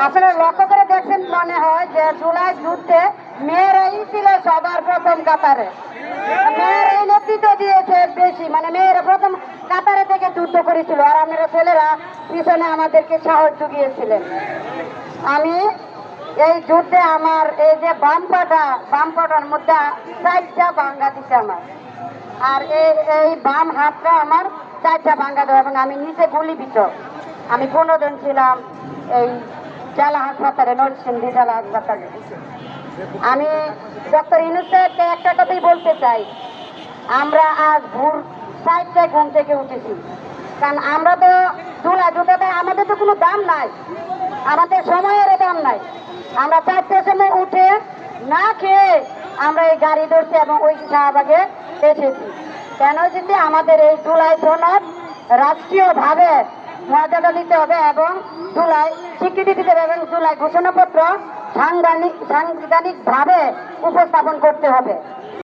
আপনারা লক্ষ্য করে দেখছেন মনে হয় যে জুলাই যুদ্ধে মেয়েরাই ছিল সবার প্রথম কাতারে, মেয়েরাই নেতৃত্ব দিয়েছে বেশি, মানে মেয়েরা প্রথম কাতারে থেকে যুদ্ধ করেছিল, আর আপনারা ছেলেরা পিছনে আমাদেরকে সাহস জুগিয়েছিলেন। আমি এই যুদ্ধে আমার এই যে বামপাটার মধ্যে 4টা ভাঙ্গা দিচ্ছে আমার, আর এই বাম হাতটা আমার 4টা ভাঙ্গা দেওয়া, এবং আমি নিচে গুলিবিদ্ধ। আমি 15 জন ছিলাম এই জেলা হাসপাতালে, নরসিংদী জেলা হাসপাতালে। আমি ডক্টর ইউনূস সাহেবকে একটা কথাই বলতে চাই, আমরা আজ ভোর 4টায় ঘুম থেকে উঠেছি, কারণ আমরা তো জুলাই যুদ্ধটা আমাদের তো কোনো দাম নাই, আমাদের সময়েরও দাম নাই। আমরা 4টার সময় উঠে না খেয়ে আমরা এই গাড়ি ধরছি এবং ওই শাহবাগে এসেছি। কেন এসেছি? আমাদের এই জুলাই সনদ রাষ্ট্রীয়ভাবে মর্যাদা দিতে হবে এবং জুলাই স্বীকৃতি দিতে হবে, এবং জুলাই ঘোষণাপত্র সাংবিধানিকভাবে উপস্থাপন করতে হবে।